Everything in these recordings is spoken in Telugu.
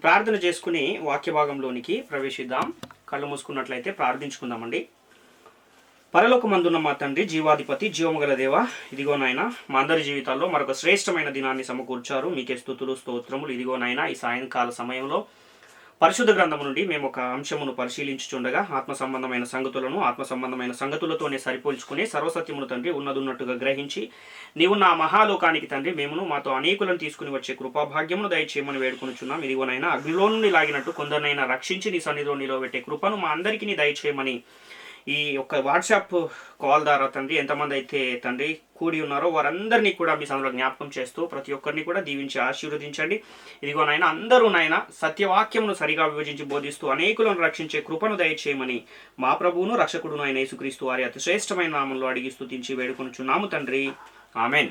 ప్రార్థన చేసుకుని వాక్య భాగంలోనికి ప్రవేశిద్దాం. కళ్ళు మూసుకున్నట్లయితే ప్రార్థించుకుందామండి. పరలోకమందున్న మా తండ్రి, జీవాధిపతి, జీవముగల దేవ, ఇదిగో నాయన మా అందరి జీవితాల్లో మరొక శ్రేష్టమైన దినాన్ని సమకూర్చారు. మీకే స్తుతులు స్తోత్రములు. ఇదిగో నాయన ఈ సాయంకాల సమయంలో పరిశుద్ధ గ్రంథము నుండి మేము ఒక అంశమును పరిశీలించుచుండగా ఆత్మ సంబంధమైన సంగతులతోనే సరిపోల్చుకుని సర్వసత్యమును తండ్రి ఉన్నదున్నట్టుగా గ్రహించి నీవు నా మహాలోకానికి తండ్రి మేమును మాతో అనేకులను తీసుకుని వచ్చే కృపాభాగ్యమును దయచేయమని వేడుకొనుచున్నాం. ఇదిగోనైనా అగ్నిలో నుండి లాగినట్టు కొందరినైనా రక్షించి నీ సన్నిధిలో నిలవబెట్టే కృపను మా అందరికీ దయచేయమని ఈ యొక్క వాట్సాప్ కాల్ ద్వారా తండ్రి ఎంతమంది అయితే తండ్రి కూడి ఉన్నారో వారందరినీ కూడా మీ సందులో జ్ఞాపకం చేస్తూ ప్రతి ఒక్కరిని కూడా దీవించి ఆశీర్వదించండి. ఇదిగో నాయన అందరూ నాయన సత్యవాక్యమును సరిగా విభజించి బోధిస్తూ అనేకులను రక్షించే కృపను దయచేయమని మా ప్రభువును రక్షకుడును అయిన యేసుక్రీస్తు వారి అతి శ్రేష్టమైన నామంలో అడిగి స్తుతించి వేడుకొనుచున్నాము తండ్రి, ఆమెన్.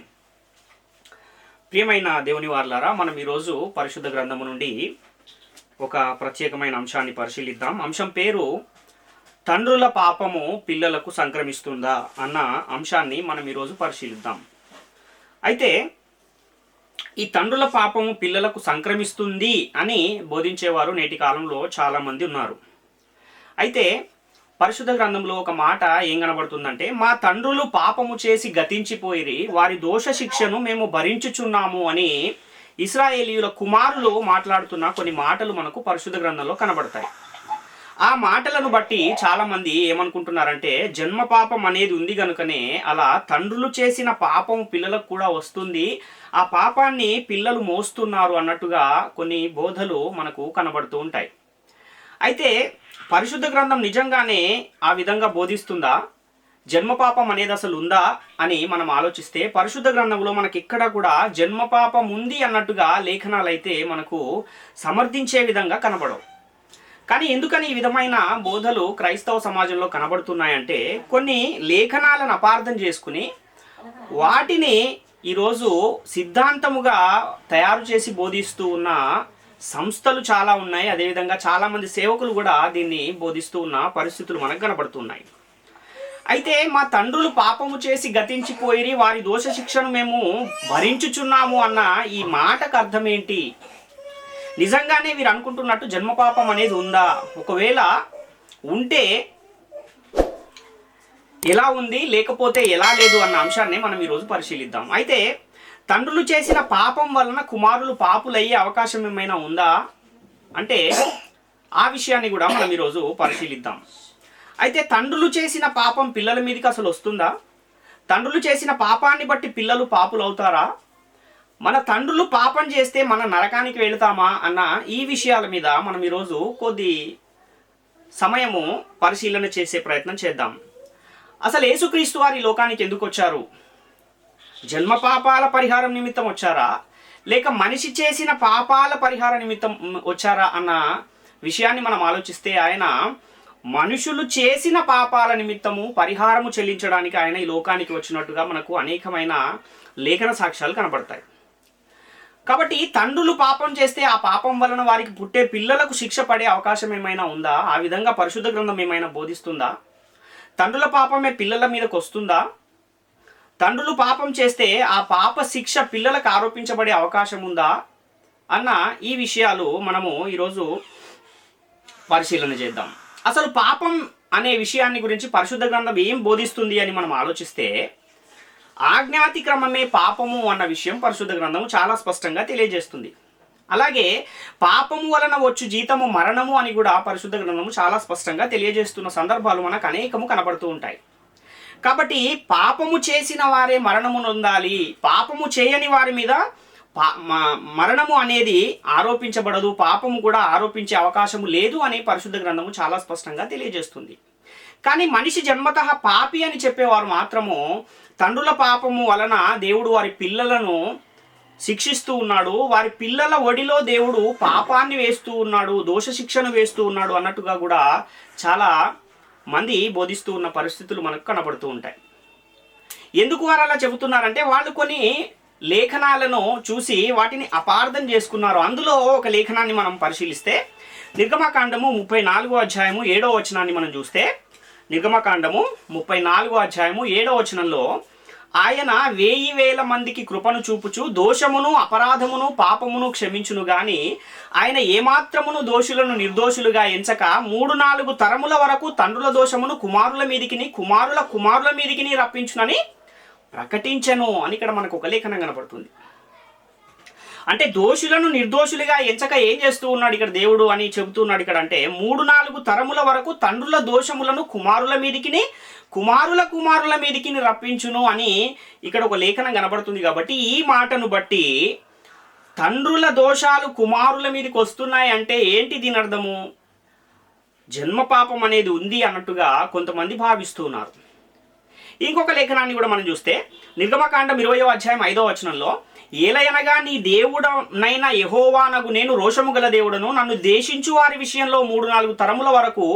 ప్రియమైన దేవుని వారలారా, మనం ఈరోజు పరిశుద్ధ గ్రంథము నుండి ఒక ప్రత్యేకమైన అంశాన్ని పరిశీలిద్దాం. అంశం పేరు తండ్రుల పాపము పిల్లలకు సంక్రమిస్తుందా అన్న అంశాన్ని మనం ఈరోజు పరిశీలిద్దాం. అయితే ఈ తండ్రుల పాపము పిల్లలకు సంక్రమిస్తుంది అని బోధించేవారు నేటి కాలంలో చాలామంది ఉన్నారు. అయితే పరిశుద్ధ గ్రంథంలో ఒక మాట ఏం కనబడుతుందంటే, మా తండ్రులు పాపము చేసి గతించిపోయిరి, వారి దోష శిక్షను మేము భరించుచున్నాము అని ఇశ్రాయేలీయుల కుమారులు మాట్లాడుతున్న కొన్ని మాటలు మనకు పరిశుద్ధ గ్రంథంలో కనబడతాయి. ఆ మాటలను బట్టి చాలామంది ఏమనుకుంటున్నారంటే, జన్మ పాపం అనేది ఉంది కనుకనే అలా తండ్రులు చేసిన పాపం పిల్లలకు కూడా వస్తుంది, ఆ పాపాన్ని పిల్లలు మోస్తున్నారు అన్నట్టుగా కొన్ని బోధలు మనకు కనబడుతూ ఉంటాయి. అయితే పరిశుద్ధ గ్రంథం నిజంగానే ఆ విధంగా బోధిస్తుందా? జన్మ పాపం అనేది అసలు ఉందా అని మనం ఆలోచిస్తే పరిశుద్ధ గ్రంథంలో మనకి ఇక్కడ కూడా జన్మ పాపం ఉంది అన్నట్టుగా లేఖనాలు అయితే మనకు సమర్థించే విధంగా కనబడవు. కానీ ఎందుకని ఈ విధమైన బోధలు క్రైస్తవ సమాజంలో కనబడుతున్నాయంటే, కొన్ని లేఖనాలను అపార్థం చేసుకుని వాటిని ఈరోజు సిద్ధాంతముగా తయారు చేసి బోధిస్తూ ఉన్న సంస్థలు చాలా ఉన్నాయి. అదేవిధంగా చాలామంది సేవకులు కూడా దీన్ని బోధిస్తూ ఉన్న పరిస్థితులు మనకు కనబడుతున్నాయి. అయితే మా తండ్రులు పాపము చేసి గతించిపోయి వారి దోష శిక్షను మేము భరించుచున్నాము అన్న ఈ మాటకు అర్థం ఏంటి? నిజంగానే వీరు అనుకుంటున్నట్టు జన్మపాపం అనేది ఉందా? ఒకవేళ ఉంటే ఎలా ఉంది, లేకపోతే ఎలా లేదు అన్న అంశాన్ని మనం ఈరోజు పరిశీలిద్దాం. అయితే తండ్రులు చేసిన పాపం వలన కుమారులు పాపులయ్యే అవకాశం ఏమైనా ఉందా అంటే ఆ విషయాన్ని కూడా మనం ఈరోజు పరిశీలిద్దాం. అయితే తండ్రులు చేసిన పాపం పిల్లల మీదకి అసలు వస్తుందా? తండ్రులు చేసిన పాపాన్ని బట్టి పిల్లలు పాపులు అవుతారా? మన తండ్రులు పాపం చేస్తే మన నరకానికి వెళతామా అన్న ఈ విషయాల మీద మనం ఈరోజు కొద్ది సమయము పరిశీలన చేసే ప్రయత్నం చేద్దాం. అసలు యేసుక్రీస్తు వారి లోకానికి ఎందుకు వచ్చారు? జన్మ పాపాల పరిహారం నిమిత్తం వచ్చారా, లేక మనిషి చేసిన పాపాల పరిహార నిమిత్తం వచ్చారా అన్న విషయాన్ని మనం ఆలోచిస్తే, ఆయన మనుషులు చేసిన పాపాల నిమిత్తము పరిహారము చెల్లించడానికి ఆయన ఈ లోకానికి వచ్చినట్టుగా మనకు అనేకమైన లేఖన సాక్ష్యాలు కనబడతాయి. కాబట్టి తండ్రులు పాపం చేస్తే ఆ పాపం వలన వారికి పుట్టే పిల్లలకు శిక్ష పడే అవకాశం ఏమైనా ఉందా? ఆ విధంగా పరిశుద్ధ గ్రంథం ఏమైనా బోధిస్తుందా? తండ్రుల పాపమే పిల్లల మీదకి వస్తుందా? తండ్రులు పాపం చేస్తే ఆ పాప శిక్ష పిల్లలకు ఆరోపించబడే అవకాశం ఉందా అన్న ఈ విషయాలు మనము ఈరోజు పరిశీలన చేద్దాం. అసలు పాపం అనే విషయాన్ని గురించి పరిశుద్ధ గ్రంథం ఏం బోధిస్తుంది అని మనం ఆలోచిస్తే, ఆజ్ఞాతిక్రమమే పాపము అన్న విషయం పరిశుద్ధ గ్రంథము చాలా స్పష్టంగా తెలియజేస్తుంది. అలాగే పాపము వలన వచ్చు జీతము మరణము అని కూడా పరిశుద్ధ గ్రంథము చాలా స్పష్టంగా తెలియజేస్తున్న సందర్భాలు మనకు అనేకము కనబడుతూ ఉంటాయి. కాబట్టి పాపము చేసిన వారే మరణము నొందాలి, పాపము చేయని వారి మీద మరణము అనేది ఆరోపించబడదు, పాపము కూడా ఆరోపించే అవకాశము లేదు అని పరిశుద్ధ గ్రంథము చాలా స్పష్టంగా తెలియజేస్తుంది. కానీ మనిషి జన్మతః పాపి అని చెప్పేవారు మాత్రము తండ్రుల పాపము వలన దేవుడు వారి పిల్లలను శిక్షిస్తూ ఉన్నాడు, వారి పిల్లల ఒడిలో దేవుడు పాపాన్ని వేస్తూ ఉన్నాడు, దోష శిక్షను వేస్తూ ఉన్నాడు అన్నట్టుగా కూడా చాలా మంది బోధిస్తూ ఉన్న పరిస్థితులు మనకు కనబడుతూ ఉంటాయి. ఎందుకు వారు అలా చెబుతున్నారంటే, వాళ్ళు కొన్ని లేఖనాలను చూసి వాటిని అపార్థం చేసుకున్నారు. అందులో ఒక లేఖనాన్ని మనం పరిశీలిస్తే, నిర్గమకాండము 34వ అధ్యాయము 7వ వచనాన్ని మనం చూస్తే, నిర్గమకాండము 34వ అధ్యాయము 7వ వచనంలో, ఆయన 1000 మందికి కృపను చూపుచు దోషమును అపరాధమును పాపమును క్షమించును గాని ఆయన ఏమాత్రమును దోషులను నిర్దోషులుగా ఎంచక 3-4 తరముల వరకు తండ్రుల దోషమును కుమారుల మీదికిని కుమారుల మీదికిని రప్పించునని ప్రకటించెను అని ఇక్కడ మనకు ఒక లేఖనం కనబడుతుంది. అంటే దోషులను నిర్దోషులుగా ఎంచక ఏం చేస్తూ ఉన్నాడు ఇక్కడ దేవుడు అని చెబుతున్నాడు ఇక్కడ. అంటే 3-4 తరముల వరకు తండ్రుల దోషములను కుమారుల మీదికి రప్పించును అని ఇక్కడ ఒక లేఖనం కనబడుతుంది. కాబట్టి ఈ మాటను బట్టి తండ్రుల దోషాలు కుమారుల మీదకి వస్తున్నాయి అంటే ఏంటి దీని అర్థము? జన్మ పాపం అనేది ఉంది అన్నట్టుగా కొంతమంది భావిస్తున్నారు. ఇంకొక లేఖనాన్ని కూడా మనం చూస్తే నిర్గమకాండం 20వ అధ్యాయం 5వ వచనంలో, ఏలయనగా నీ దేవుడనైన యెహోవానగు నేను రోషము గల దేవుడను, నన్ను దేశించు వారి విషయంలో 3-4 తరముల వరకు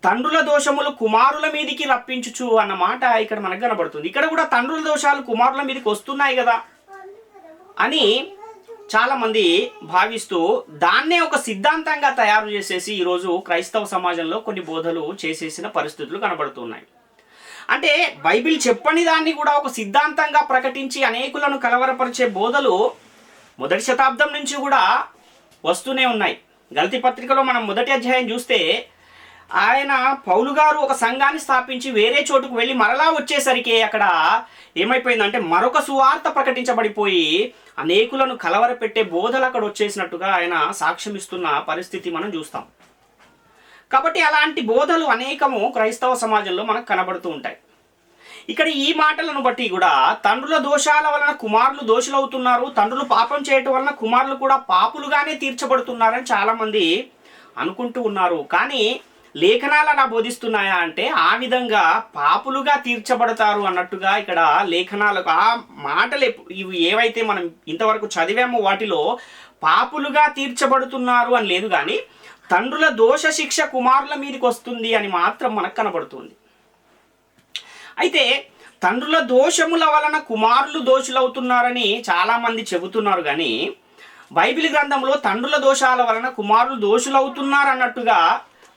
తండ్రుల దోషములు కుమారుల మీదికి రప్పించుచు అన్న మాట ఇక్కడ మనకు కనబడుతుంది. ఇక్కడ కూడా తండ్రుల దోషాలు కుమారుల మీదకి వస్తున్నాయి కదా అని చాలామంది భావిస్తూ దాన్నే ఒక సిద్ధాంతంగా తయారు చేసేసి ఈరోజు క్రైస్తవ సమాజంలో కొన్ని బోధలు చేసేసిన పరిస్థితులు కనబడుతున్నాయి. అంటే బైబిల్ చెప్పని దాన్ని కూడా ఒక సిద్ధాంతంగా ప్రకటించి అనేకులను కలవరపరిచే బోధలు మొదటి శతాబ్దం నుంచి కూడా వస్తూనే ఉన్నాయి. గలతీ పత్రికలో మనం మొదటి అధ్యాయం చూస్తే ఆయన పౌలు గారు ఒక సంఘాన్ని స్థాపించి వేరే చోటుకు వెళ్ళి మరలా వచ్చేసరికి అక్కడ ఏమైపోయిందంటే మరొక సువార్త ప్రకటించబడిపోయి అనేకులను కలవరపెట్టే బోధలు అక్కడ వచ్చేసినట్టుగా ఆయన సాక్ష్యం ఇస్తున్న పరిస్థితి మనం చూస్తాం. కాబట్టి అలాంటి బోధలు అనేకము క్రైస్తవ సమాజంలో మనకు కనబడుతూ ఉంటాయి. ఇక్కడ ఈ మాటలను బట్టి కూడా తండ్రుల దోషాల వలన కుమారులు దోషులవుతున్నారు, తండ్రులు పాపం చేయటం వలన కుమారులు కూడా పాపులుగానే తీర్చబడుతున్నారని చాలామంది అనుకుంటూ ఉన్నారు. కానీ లేఖనాలు అలా బోధిస్తున్నాయా అంటే ఆ విధంగా పాపులుగా తీర్చబడతారు అన్నట్టుగా ఇక్కడ లేఖనాలకు ఆ మాటలు ఇవి ఏవైతే మనం ఇంతవరకు చదివామో వాటిలో పాపులుగా తీర్చబడుతున్నారు అని లేదు, కానీ తండ్రుల దోష శిక్ష కుమారుల మీదకి వస్తుంది అని మాత్రం మనకు కనబడుతుంది. అయితే తండ్రుల దోషముల వలన కుమారులు దోషులవుతున్నారని చాలామంది చెబుతున్నారు, కానీ బైబిల్ గ్రంథంలో తండ్రుల దోషాల వలన కుమారులు దోషులవుతున్నారు అన్నట్టుగా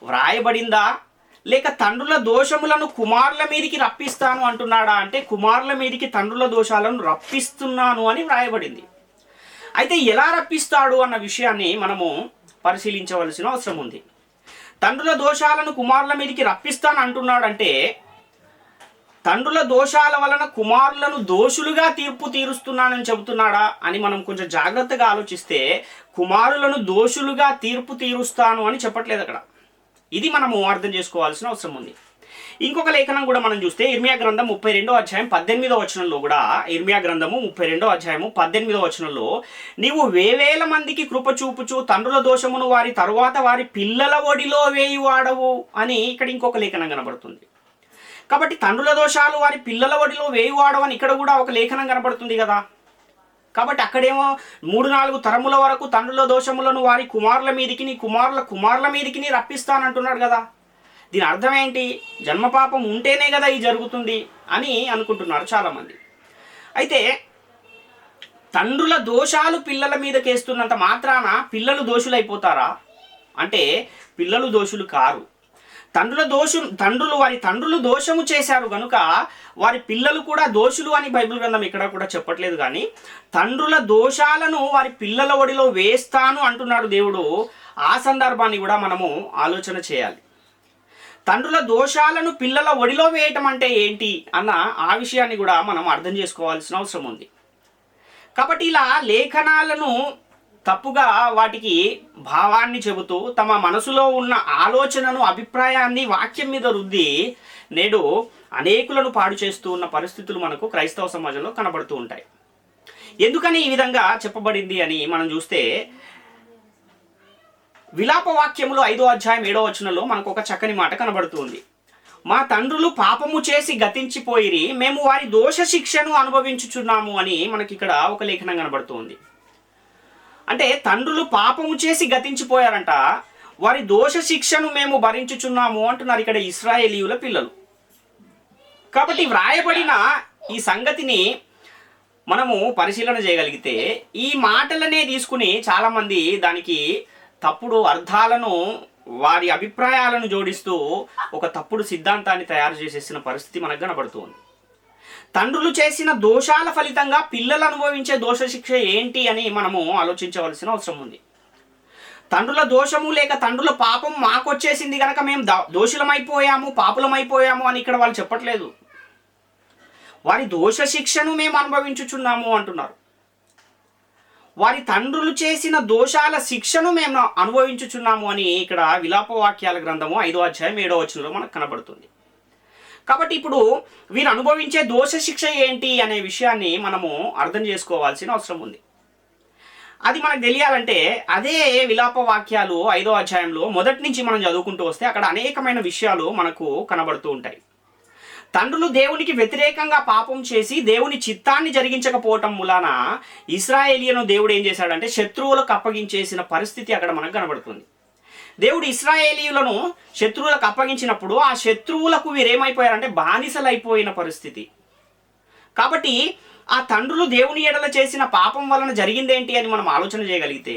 వ్రాయబడిందా, లేక తండ్రుల దోషములను కుమారుల మీదికి రప్పిస్తాను అంటున్నాడా అంటే కుమారుల మీదికి తండ్రుల దోషాలను రప్పిస్తున్నాను అని వ్రాయబడింది. అయితే ఎలా రప్పిస్తాడు అన్న విషయాన్ని మనము పరిశీలించవలసిన అవసరం ఉంది. తండ్రుల దోషాలను కుమారుల మీదకి రప్పిస్తాను అంటున్నాడంటే తండ్రుల దోషాల వలన కుమారులను దోషులుగా తీర్పు తీరుస్తున్నానని చెబుతున్నాడా అని మనం కొంచెం జాగ్రత్తగా ఆలోచిస్తే కుమారులను దోషులుగా తీర్పు తీరుస్తాను అని చెప్పట్లేదు అక్కడ. ఇది మనము అర్థం చేసుకోవాల్సిన అవసరం ఉంది. ఇంకొక లేఖనం కూడా మనం చూస్తే ఇర్మియా గ్రంథం 32వ అధ్యాయం 18వ వచనంలో కూడా, ఇర్మియా గ్రంథము 32వ అధ్యాయము 18వ వచనంలో, నీవు 1000 మందికి కృప చూపుచు తండ్రుల దోషమును వారి తరువాత వారి పిల్లల ఒడిలో వేయువాడవు అని ఇక్కడ ఇంకొక లేఖనం కనబడుతుంది. కాబట్టి తండ్రుల దోషాలు వారి పిల్లల ఒడిలో వేయువాడవు అని ఇక్కడ కూడా ఒక లేఖనం కనబడుతుంది కదా. కాబట్టి అక్కడేమో 3-4 తరముల వరకు తండ్రుల దోషములను వారి కుమారుల మీదికి కుమారుల మీదికి రప్పిస్తానంటున్నాడు కదా. దీని అర్థం ఏంటి? జన్మపాపం ఉంటేనే కదా ఇది జరుగుతుంది అని అనుకుంటున్నారు చాలామంది. అయితే తండ్రుల దోషాలు పిల్లల మీదకేస్తున్నంత మాత్రాన పిల్లలు దోషులైపోతారా అంటే పిల్లలు దోషులు కారు. వారి తండ్రులు దోషము చేశారు కనుక వారి పిల్లలు కూడా దోషులు అని బైబిల్ గ్రంథం ఇక్కడ కూడా చెప్పట్లేదు, కానీ తండ్రుల దోషాలను వారి పిల్లల ఒడిలో వేస్తాను అంటున్నాడు దేవుడు. ఆ సందర్భాన్ని కూడా మనము ఆలోచన చేయాలి. తండ్రుల దోషాలను పిల్లల ఒడిలో వేయటం అంటే ఏంటి అన్న ఆ విషయాన్ని కూడా మనం అర్థం చేసుకోవాల్సిన అవసరం ఉంది. కాబట్టి ఇలా లేఖనాలను తప్పుగా వాటికి భావాన్ని చెబుతూ తమ మనసులో ఉన్న ఆలోచనను అభిప్రాయాన్ని వాక్యం మీద రుద్ది నేడు అనేకులను పాడు చేస్తూ ఉన్న పరిస్థితులు మనకు క్రైస్తవ సమాజంలో కనబడుతూ ఉంటాయి. ఎందుకని ఈ విధంగా చెప్పబడింది అని మనం చూస్తే విలాప వాక్యములు 5వ అధ్యాయం 7వ వచనంలో మనకు ఒక చక్కని మాట కనబడుతుంది. మా తండ్రులు పాపము చేసి గతించిపోయిరి, మేము వారి దోష శిక్షను అనుభవించుచున్నాము అని మనకి ఇక్కడ ఒక లేఖనం కనబడుతుంది. అంటే తండ్రులు పాపము చేసి గతించిపోయారంట, వారి దోష శిక్షను మేము భరించుచున్నాము అంటున్నారు ఇక్కడ ఇశ్రాయేలీయుల పిల్లలు. కాబట్టి వ్రాయబడిన ఈ సంగతిని మనము పరిశీలన చేయగలిగితే ఈ మాటలనే తీసుకుని చాలామంది దానికి తప్పుడు అర్థాలను వారి అభిప్రాయాలను జోడిస్తూ ఒక తప్పుడు సిద్ధాంతాన్ని తయారు చేసేసిన పరిస్థితి మనకు కనబడుతుంది. తండ్రులు చేసిన దోషాల ఫలితంగా పిల్లలు అనుభవించే దోష శిక్ష ఏంటి అని మనము ఆలోచించవలసిన అవసరం ఉంది. తండ్రుల దోషము లేక తండ్రుల పాపం మాకొచ్చేసింది కనుక మేము దోషులమైపోయాము, పాపులమైపోయాము అని ఇక్కడ వాళ్ళు చెప్పట్లేదు. వారి దోష శిక్షను మేము అనుభవించుచున్నాము అంటున్నారు. వారి తండ్రులు చేసిన దోషాల శిక్షను మేము అనుభవించుచున్నాము అని ఇక్కడ విలాపవాక్యాల గ్రంథము 5వ అధ్యాయం 7వ వచనంలో మనకు కనబడుతుంది. కాబట్టి ఇప్పుడు వీరు అనుభవించే దోష శిక్ష ఏంటి అనే విషయాన్ని మనము అర్థం చేసుకోవాల్సిన అవసరం ఉంది. అది మనకు తెలియాలంటే అదే విలాపవాక్యాలు 5వ అధ్యాయంలో మొదటి నుంచి మనం చదువుకుంటూ వస్తే అక్కడ అనేకమైన విషయాలు మనకు కనబడుతూ ఉంటాయి. తండ్రులు దేవునికి వ్యతిరేకంగా పాపం చేసి దేవుని చిత్తాన్ని జరిగించకపోవటం మూలాన ఇశ్రాయేలీయులను దేవుడు ఏం చేశాడంటే శత్రువులకు అప్పగించేసిన పరిస్థితి అక్కడ మనకు కనబడుతుంది. దేవుడు ఇశ్రాయేలీయులను శత్రువులకు అప్పగించినప్పుడు ఆ శత్రువులకు వీరేమైపోయారంటే బానిసలైపోయిన పరిస్థితి. కాబట్టి ఆ తండ్రులు దేవుని ఎడల చేసిన పాపం వలన జరిగిందేంటి అని మనం ఆలోచన చేయగలిగితే,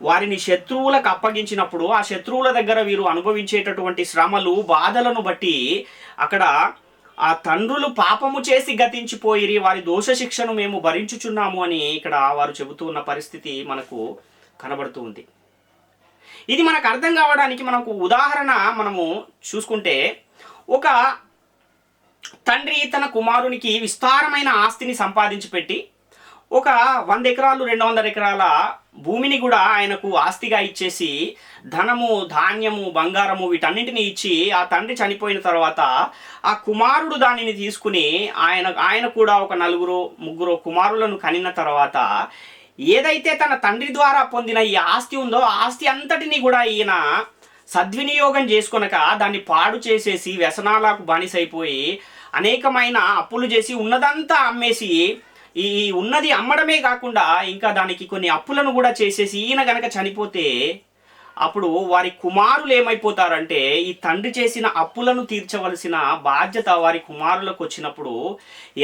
వారిని శత్రువులకు అప్పగించినప్పుడు ఆ శత్రువుల దగ్గర వీరు అనుభవించేటటువంటి శ్రమలు, బాధలను బట్టి అక్కడ ఆ తండ్రులు పాపము చేసి గతించిపోయిరి, వారి దోష శిక్షను మేము భరించుచున్నాము అని ఇక్కడ వారు చెబుతూ ఉన్న పరిస్థితి మనకు కనబడుతూ ఉంది. ఇది మనకు అర్థం కావడానికి మనకు ఉదాహరణ మనము చూసుకుంటే, ఒక తండ్రి తన కుమారునికి విస్తారమైన ఆస్తిని సంపాదించి పెట్టి ఒక 100 ఎకరాలు 200 ఎకరాల భూమిని కూడా ఆయనకు ఆస్తిగా ఇచ్చేసి ధనము, ధాన్యము, బంగారము వీటన్నింటినీ ఇచ్చి ఆ తండ్రి చనిపోయిన తర్వాత ఆ కుమారుడు దానిని తీసుకుని ఆయన కూడా ఒక 4-3 కుమారులను కనిన తర్వాత ఏదైతే తన తండ్రి ద్వారా పొందిన ఈ ఆస్తి ఉందో ఆ ఆస్తి అంతటినీ కూడా ఈయన సద్వినియోగం చేసుకొనక దాన్ని పాడు చేసేసి వ్యసనాలకు బానిసైపోయి అనేకమైన అప్పులు చేసి ఉన్నదంతా అమ్మేసి ఈ ఉన్నది అమ్మడమే కాకుండా ఇంకా దానికి కొన్ని అప్పులను కూడా చేసేసి ఈయన గనక చనిపోతే అప్పుడు వారి కుమారులు ఏమైపోతారంటే ఈ తండ్రి చేసిన అప్పులను తీర్చవలసిన బాధ్యత వారి కుమారులకు వచ్చినప్పుడు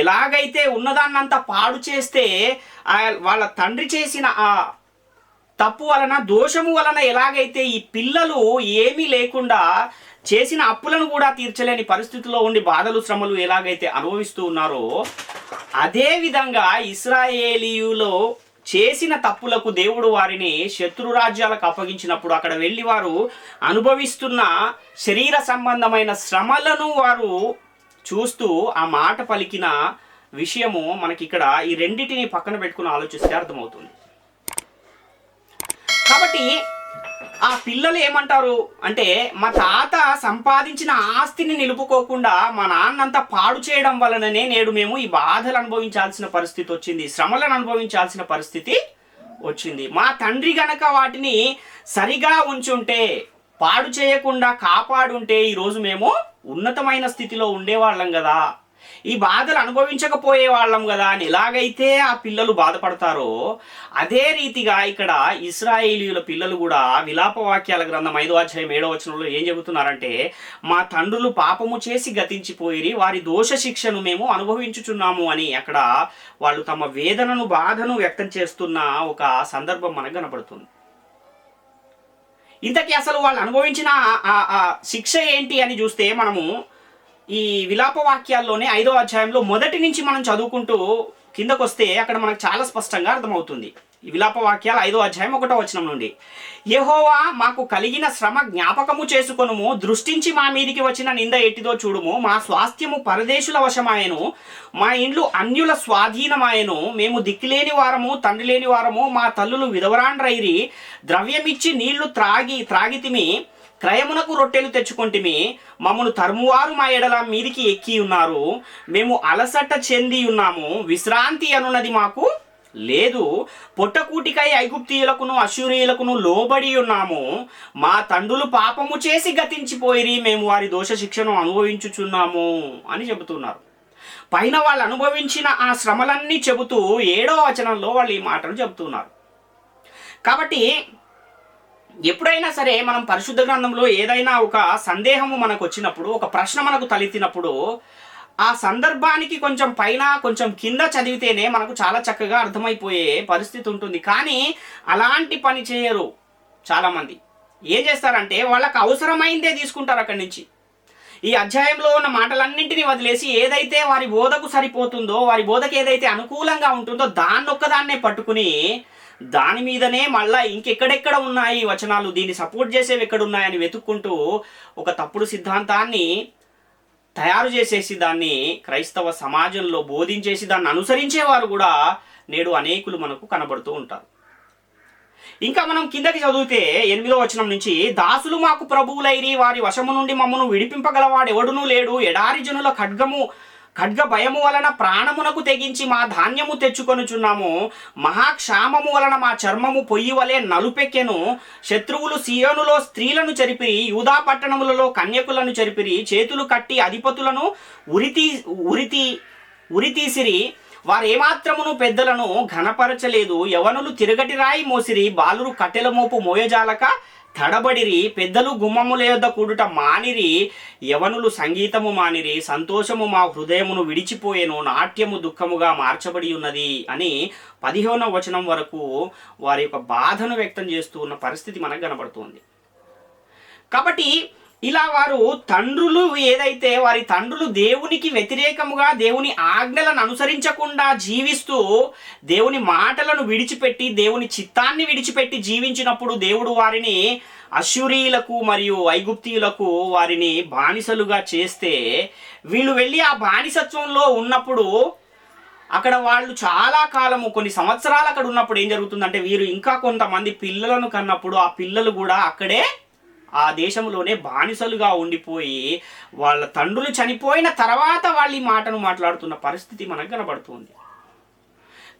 ఎలాగైతే ఉన్నదాన్నంతా పాడు చేస్తే వాళ్ళ తండ్రి చేసిన ఆ తప్పు వలన, దోషము వలన ఎలాగైతే ఈ పిల్లలు ఏమీ లేకుండా చేసిన అప్పులను కూడా తీర్చలేని పరిస్థితుల్లో ఉండి బాధలు, శ్రమలు ఎలాగైతే అనుభవిస్తూ ఉన్నారో అదే విధంగా ఇశ్రాయేలీయులు చేసిన తప్పులకు దేవుడు వారిని శత్రు రాజ్యాలకు అప్పగించినప్పుడు అక్కడ వెళ్ళి వారు అనుభవిస్తున్న శరీర సంబంధమైన శ్రమలను వారు చూస్తూ ఆ మాట పలికిన విషయము మనకి ఇక్కడ ఈ రెండింటిని పక్కన పెట్టుకుని ఆలోచిస్తే అర్థమవుతుంది. కాబట్టి ఆ పిల్లలు ఏమంటారు అంటే, మా తాత సంపాదించిన ఆస్తిని నిలుపుకోకుండా మా నాన్నంతా పాడు చేయడం వలననే నేడు మేము ఈ బాధలు అనుభవించాల్సిన పరిస్థితి వచ్చింది, శ్రమలను అనుభవించాల్సిన పరిస్థితి వచ్చింది. మా తండ్రి గనక వాటిని సరిగా ఉంచుంటే, పాడు చేయకుండా కాపాడుంటే ఈరోజు మేము ఉన్నతమైన స్థితిలో ఉండేవాళ్ళం కదా, ఈ బాధలు అనుభవించకపోయే వాళ్ళం కదా అని ఎలాగైతే ఆ పిల్లలు బాధపడతారో అదే రీతిగా ఇక్కడ ఇశ్రాయేలీయుల పిల్లలు కూడా విలాపవాక్యాల గ్రంథం 5వ అధ్యాయం 7వ వచనంలో ఏం చెబుతున్నారంటే, మా తండ్రులు పాపము చేసి గతించిపోయిరి, వారి దోష శిక్షను మేము అనుభవించుచున్నాము అని అక్కడ వాళ్ళు తమ వేదనను, బాధను వ్యక్తం చేస్తున్న ఒక సందర్భం మనకు కనపడుతుంది. ఇంతకీ అసలు వాళ్ళు అనుభవించిన ఆ శిక్ష ఏంటి అని చూస్తే మనము ఈ విలాపవాక్యాల్లోనే 5వ అధ్యాయంలో మొదటి నుంచి మనం చదువుకుంటూ కిందకు వస్తే అక్కడ మనకు చాలా స్పష్టంగా అర్థమవుతుంది. ఈ విలాపవాక్యాలు 5వ అధ్యాయం 1వ వచనం నుండి, యెహోవా మాకు కలిగిన శ్రమ జ్ఞాపకము చేసుకొనుము, దృష్టించి మా మీదికి వచ్చిన నింద ఎట్టిదో చూడుము, మా స్వాస్థ్యము పరదేశుల వశమాయను, మా ఇండ్లు అన్యుల స్వాధీనమాయను, మేము దిక్కులేని వారము, తండ్రి లేని వారము, మా తల్లులు విధవరాండ్రైరి, ద్రవ్యమిచ్చి నీళ్లు త్రాగితిమి, క్రయమునకు రొట్టెలు తెచ్చుకొంటిమి, మమ్మను తరుమువారు మా ఎడల మీదికి ఎక్కి ఉన్నారు, మేము అలసట చెంది ఉన్నాము, విశ్రాంతి అనున్నది మాకు లేదు, పొట్టకూటికై ఐగుప్తీయులకును అశ్షూరీయులకును లోబడి ఉన్నాము, మా తండ్రులు పాపము చేసి గతించిపోయిరి, మేము వారి దోష శిక్షను అనుభవించుచున్నాము అని చెబుతున్నారు. పైన వాళ్ళు అనుభవించిన ఆ శ్రమలన్నీ చెబుతూ 7వ వచనంలో వాళ్ళు ఈ మాటలు చెబుతున్నారు. కాబట్టి ఎప్పుడైనా సరే మనం పరిశుద్ధ గ్రంథంలో ఏదైనా ఒక సందేహము మనకు వచ్చినప్పుడు, ఒక ప్రశ్న మనకు తలెత్తినప్పుడు ఆ సందర్భానికి కొంచెం పైన కొంచెం కింద చదివితేనే మనకు చాలా చక్కగా అర్థమైపోయే పరిస్థితి ఉంటుంది. కానీ అలాంటి పని చేయరు చాలామంది. ఏం చేస్తారంటే వాళ్ళకు అవసరమైందే తీసుకుంటారు అక్కడి నుంచి. ఈ అధ్యాయంలో ఉన్న మాటలన్నింటినీ వదిలేసి ఏదైతే వారి బోధకు సరిపోతుందో, వారి బోధకు ఏదైతే అనుకూలంగా ఉంటుందో దాన్నొక్కదాన్నే పట్టుకుని దాని మీదనే మళ్ళా ఇంకెక్కడెక్కడ ఉన్నాయి వచనాలు, దీన్ని సపోర్ట్ చేసేవి ఎక్కడున్నాయని వెతుక్కుంటూ ఒక తప్పుడు సిద్ధాంతాన్ని తయారు చేసేసి దాన్ని క్రైస్తవ సమాజంలో బోధించేసి దాన్ని అనుసరించేవారు కూడా నేడు అనేకులు మనకు కనబడుతూ ఉంటారు. ఇంకా మనం కిందకి చదివితే 8వ వచనం నుంచి, దాసులు మాకు ప్రభువులైరి, వారి వశము నుండి మమ్మను విడిపింపగలవాడు ఎవడునూ లేడు. ఎడారి జనుల ఖడ్గ భయము వలన ప్రాణమునకు తెగించి మా ధాన్యము తెచ్చుకొనుచున్నాము. మహాక్షామము వలన మా చర్మము పొయ్యి వలె నలుపెక్కెను. శత్రువులు సియోనులో స్త్రీలను చెరిపిరి, యూదా పట్టణములలో కన్యకులను చెరిపిరి. చేతులు కట్టి అధిపతులను ఉరితీసిరి. వారేమాత్రమును పెద్దలను ఘనపరచలేదు. యవనులు తిరగటి రాయి మోసిరి, బాలురు కట్టెల మోపు మోయజాలక తడబడిరి. పెద్దలు గుమ్మముల యొద్ద కూడుట మానిరి, యవనులు సంగీతము మానిరి. సంతోషము మా హృదయమును విడిచిపోయేను, నాట్యము దుఃఖముగా మార్చబడి ఉన్నది అని 15వ వచనం వరకు వారి యొక్క బాధను వ్యక్తం చేస్తూ ఉన్న పరిస్థితి మనకు కనబడుతుంది. కాబట్టి ఇలా వారు తండ్రులు ఏదైతే వారి తండ్రులు దేవునికి వ్యతిరేకముగా దేవుని ఆజ్ఞలను అనుసరించకుండా జీవిస్తూ దేవుని మాటలను విడిచిపెట్టి దేవుని చిత్తాన్ని విడిచిపెట్టి జీవించినప్పుడు దేవుడు వారిని అశ్షూరీయులకు మరియు ఐగుప్తీయులకు వారిని బానిసలుగా చేస్తే, వీళ్ళు వెళ్ళి ఆ బానిసత్వంలో ఉన్నప్పుడు అక్కడ వాళ్ళు చాలా కాలము కొన్ని సంవత్సరాలు అక్కడ ఉన్నప్పుడు ఏం జరుగుతుందంటే, వీరు ఇంకా కొంతమంది పిల్లలను కన్నప్పుడు ఆ పిల్లలు కూడా అక్కడే ఆ దేశంలోనే బానిసలుగా ఉండిపోయి వాళ్ళ తండ్రులు చనిపోయిన తర్వాత వాళ్ళు ఈ మాటను మాట్లాడుతున్న పరిస్థితి మనకు కనబడుతుంది.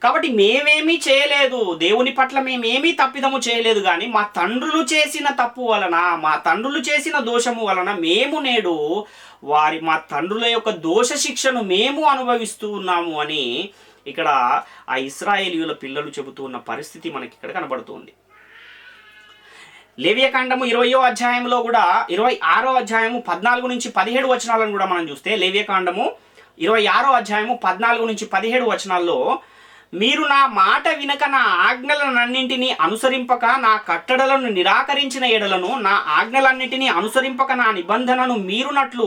కాబట్టి మేమేమీ చేయలేదు, దేవుని పట్ల మేమేమీ తప్పిదము చేయలేదు, కానీ మా తండ్రులు చేసిన తప్పు వలన, మా తండ్రులు చేసిన దోషము వలన మేము నేడు మా తండ్రుల యొక్క దోష శిక్షను మేము అనుభవిస్తూ ఉన్నాము అని ఇక్కడ ఆ ఇశ్రాయేలీయుల పిల్లలు చెబుతూ ఉన్న పరిస్థితి మనకి ఇక్కడ కనబడుతుంది. లేవియకాండము 20వ అధ్యాయంలో కూడా 26వ అధ్యాయము 14 నుంచి 17 వచనాలను కూడా మనం చూస్తే, లేవియకాండము 26వ అధ్యాయము 14 నుంచి 17 వచనాల్లో, మీరు నా మాట వినక నా ఆజ్ఞలన్నింటినీ అనుసరింపక నా కట్టడలను నిరాకరించిన ఎడలను, నా ఆజ్ఞలన్నింటినీ అనుసరింపక నా నిబంధనను మీరునట్లు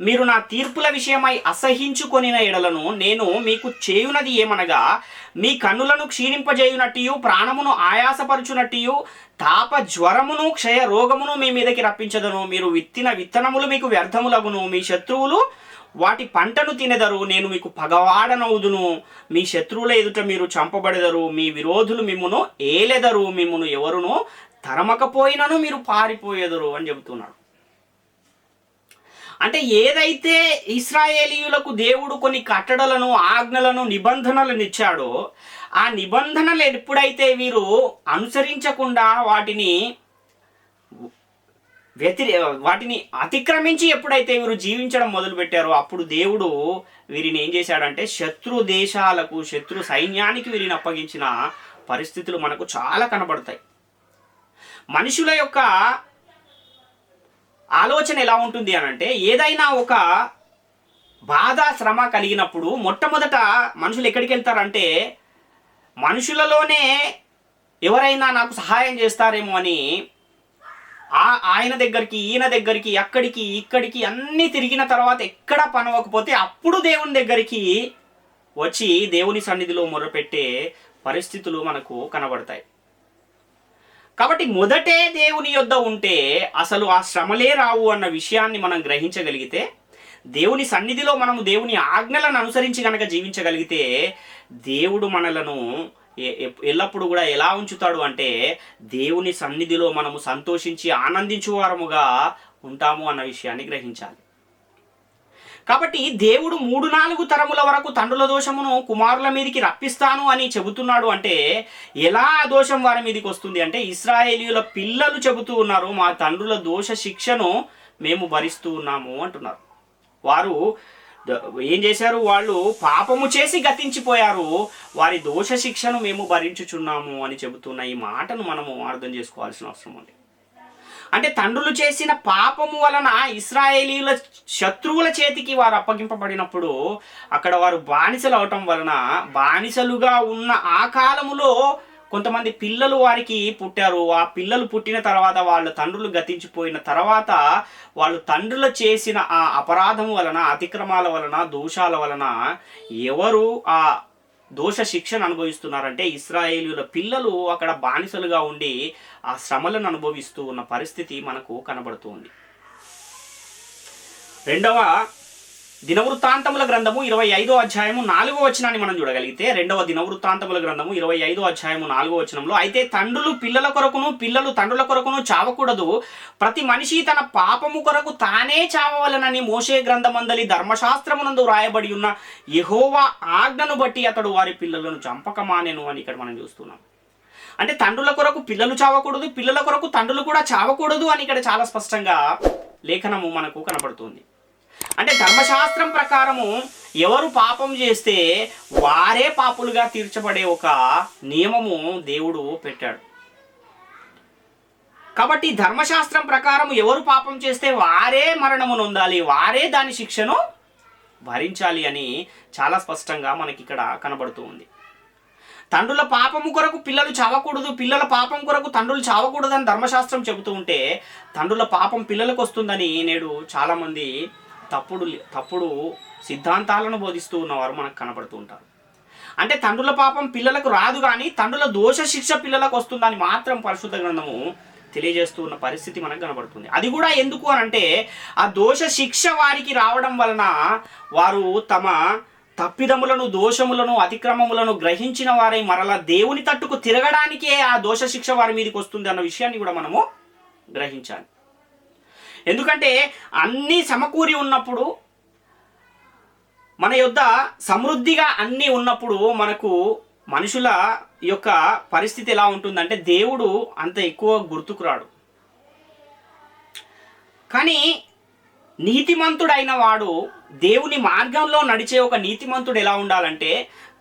మీరు నా తీర్పుల విషయమై అసహించుకొనిన ఎడలను, నేను మీకు చేయునది ఏమనగా, మీ కన్నులను క్షీణింపజేయునట్టు, ప్రాణమును ఆయాసపరచునట్టు, తాప జ్వరమును క్షయ రోగమును మీ మీదకి రప్పించదను. మీరు విత్తిన విత్తనములు మీకు వ్యర్థములగును, మీ శత్రువులు వాటి పంటను తినెదరు. నేను మీకు పగవాడనవుదును, మీ శత్రువుల ఎదుట మీరు చంపబడెదరు. మీ విరోధులు మిమ్మును ఏలెదరు, మిమ్మును ఎవరును తరమకపోయినను మీరు పారిపోయేదరు అని చెబుతున్నాడు. అంటే ఏదైతే ఇశ్రాయేలీయులకు దేవుడు కొన్ని కట్టడలను, ఆజ్ఞలను, నిబంధనలను ఇచ్చాడో, ఆ నిబంధనలు ఎప్పుడైతే వీరు అనుసరించకుండా వాటిని అతిక్రమించి ఎప్పుడైతే వీరు జీవించడం మొదలుపెట్టారో, అప్పుడు దేవుడు వీరిని ఏం చేశాడంటే శత్రు దేశాలకు, శత్రు సైన్యానికి వీరిని అప్పగించిన పరిస్థితులు మనకు చాలా కనబడతాయి. మనుషుల యొక్క ఆలోచన ఎలా ఉంటుంది అనంటే, ఏదైనా ఒక బాధ శ్రమ కలిగినప్పుడు మొట్టమొదట మనుషులు ఎక్కడికి వెళ్తారంటే, మనుషులలోనే ఎవరైనా నాకు సహాయం చేస్తారేమో అని ఆయన దగ్గరికి, ఈయన దగ్గరికి, అక్కడికి ఇక్కడికి అన్నీ తిరిగిన తర్వాత ఎక్కడ పనవకపోతే అప్పుడు దేవుని దగ్గరికి వచ్చి దేవుని సన్నిధిలో మొరపెట్టే పరిస్థితులు మనకు కనబడతాయి. కాబట్టి మొదటే దేవుని యొద్ద ఉంటే అసలు ఆ శ్రమలే రావు అన్న విషయాన్ని మనం గ్రహించగలిగితే, దేవుని సన్నిధిలో మనము దేవుని ఆజ్ఞలను అనుసరించి కనుక జీవించగలిగితే, దేవుడు మనలను ఎల్లప్పుడూ కూడా ఎలా ఉంచుతాడు అంటే దేవుని సన్నిధిలో మనము సంతోషించి ఆనందించువారముగా ఉంటాము అన్న విషయాన్ని గ్రహించాలి. కాబట్టి దేవుడు 3-4 తరముల వరకు తండ్రుల దోషమును కుమారుల మీదకి రప్పిస్తాను అని చెబుతున్నాడు. అంటే ఎలా ఆ దోషం వారి మీదకి వస్తుంది అంటే, ఇశ్రాయేలీయుల పిల్లలు చెబుతూ ఉన్నారు, మా తండ్రుల దోష శిక్షను మేము భరిస్తూ ఉన్నాము అంటున్నారు. వారు ఏం చేశారు? వాళ్ళు పాపము చేసి గతించిపోయారు, వారి దోష శిక్షను మేము భరించుచున్నాము అని చెబుతున్న ఈ మాటను మనము అర్థం చేసుకోవాల్సిన అవసరం ఉంది. అంటే తండ్రులు చేసిన పాపము వలన ఇశ్రాయేలీయుల శత్రువుల చేతికి వారు అప్పగింపబడినప్పుడు అక్కడ వారు బానిసలు అవటం వలన, బానిసలుగా ఉన్న ఆ కాలములో కొంతమంది పిల్లలు వారికి పుట్టారు. ఆ పిల్లలు పుట్టిన తర్వాత వాళ్ళ తండ్రులు గతించిపోయిన తర్వాత వాళ్ళు తండ్రులు చేసిన ఆ అపరాధం వలన, అతిక్రమాల వలన, దోషాల వలన ఎవరు ఆ దోష శిక్షను అనుభవిస్తున్నారంటే ఇశ్రాయేలీయుల పిల్లలు అక్కడ బానిసలుగా ఉండి ఆ శ్రమలను అనుభవిస్తూ ఉన్న పరిస్థితి మనకు కనబడుతుంది. రెండవ దినవృత్తాంతముల గ్రంథము 25వ అధ్యాయము 4వ వచనాన్ని మనం చూడగలిగితే, రెండవ దినవృత్తాంతముల గ్రంథము 25వ అధ్యాయము 4వ వచనంలో, అయితే తండ్రులు పిల్లల కొరకును పిల్లలు తండ్రుల కొరకును చావకూడదు, ప్రతి మనిషి తన పాపము కొరకు తానే చావవలనని మోషే గ్రంథమందలి ధర్మశాస్త్రమునందు వ్రాయబడి ఉన్న యెహోవా ఆజ్ఞను బట్టి అతడు వారి పిల్లలను చంపకమానెను అని ఇక్కడ మనం చూస్తున్నాం. అంటే తండ్రుల కొరకు పిల్లలు చావకూడదు, పిల్లల కొరకు తండ్రులు కూడా చావకూడదు అని ఇక్కడ చాలా స్పష్టంగా లేఖనము మనకు కనబడుతుంది. అంటే ధర్మశాస్త్రం ప్రకారము ఎవరు పాపం చేస్తే వారే పాపులుగా తీర్చబడే ఒక నియమము దేవుడు పెట్టాడు. కాబట్టి ధర్మశాస్త్రం ప్రకారం ఎవరు పాపం చేస్తే వారే మరణము నొందాలి, వారే దాని శిక్షను భరించాలి అని చాలా స్పష్టంగా మనకి ఇక్కడ కనబడుతూ ఉంది. తండ్రుల పాపము కొరకు పిల్లలు చావకూడదు, పిల్లల పాపం కొరకు తండ్రులు చావకూడదని ధర్మశాస్త్రం చెబుతూ ఉంటే తండ్రుల పాపం పిల్లలకు వస్తుందని నేడు చాలామంది తప్పుడు సిద్ధాంతాలను బోధిస్తూ ఉన్నవారు మనకు కనబడుతూ ఉంటారు. అంటే తండ్రుల పాపం పిల్లలకు రాదు, కానీ తండ్రుల దోష శిక్ష పిల్లలకు వస్తుందని మాత్రం పరిశుద్ధ గ్రంథము తెలియజేస్తూ ఉన్న పరిస్థితి మనకు కనబడుతుంది. అది కూడా ఎందుకు అని అంటే ఆ దోష శిక్ష వారికి రావడం వలన వారు తమ తప్పిదములను, దోషములను, అతిక్రమములను గ్రహించిన వారై మరలా దేవుని తట్టుకు తిరగడానికే ఆ దోష శిక్ష వారి మీదకి వస్తుంది అన్న విషయాన్ని కూడా మనము గ్రహించాలి. ఎందుకంటే అన్నీ సమకూరి ఉన్నప్పుడు, మన యొద్ద సమృద్ధిగా అన్నీ ఉన్నప్పుడు మనకు మనుషుల యొక్క పరిస్థితి ఎలా ఉంటుందంటే దేవుడు అంత ఎక్కువ గుర్తుకు రాడు. కానీ నీతిమంతుడైన వాడు, దేవుని మార్గంలో నడిచే ఒక నీతిమంతుడు ఎలా ఉండాలంటే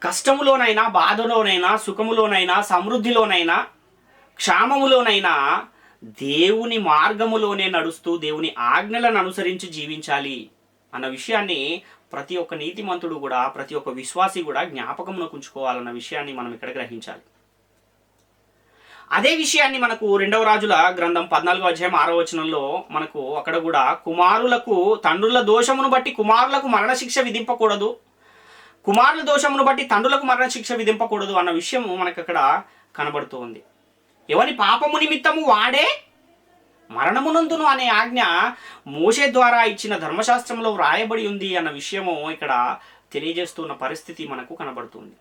కష్టములోనైనా, బాధలోనైనా, సుఖములోనైనా, సమృద్ధిలోనైనా, క్షామములోనైనా దేవుని మార్గములోనే నడుస్తూ దేవుని ఆజ్ఞలను అనుసరించి జీవించాలి అన్న విషయాన్ని ప్రతి ఒక్క నీతిమంతుడు కూడా, ప్రతి ఒక్క విశ్వాసి కూడా జ్ఞాపకమునకు ఉంచుకోవాలన్న విషయాన్ని మనం ఇక్కడ గ్రహించాలి. అదే విషయాన్ని మనకు 2వ రాజుల గ్రంథం 14వ అధ్యాయం 6వ వచనంలో మనకు అక్కడ కూడా కుమారులకు తండ్రుల దోషమును బట్టి కుమారులకు మరణశిక్ష విధింపకూడదు, కుమారుల దోషమును బట్టి తండ్రులకు మరణశిక్ష విధింపకూడదు అన్న విషయము మనకు అక్కడ కనబడుతూ ఉంది. ఎవని పాపము నిమిత్తము వాడే మరణమునందును అనే ఆజ్ఞ మోషే ద్వారా ఇచ్చిన ధర్మశాస్త్రంలో వ్రాయబడి ఉంది అన్న విషయము ఇక్కడ తెలియజేస్తున్న పరిస్థితి మనకు కనబడుతుంది.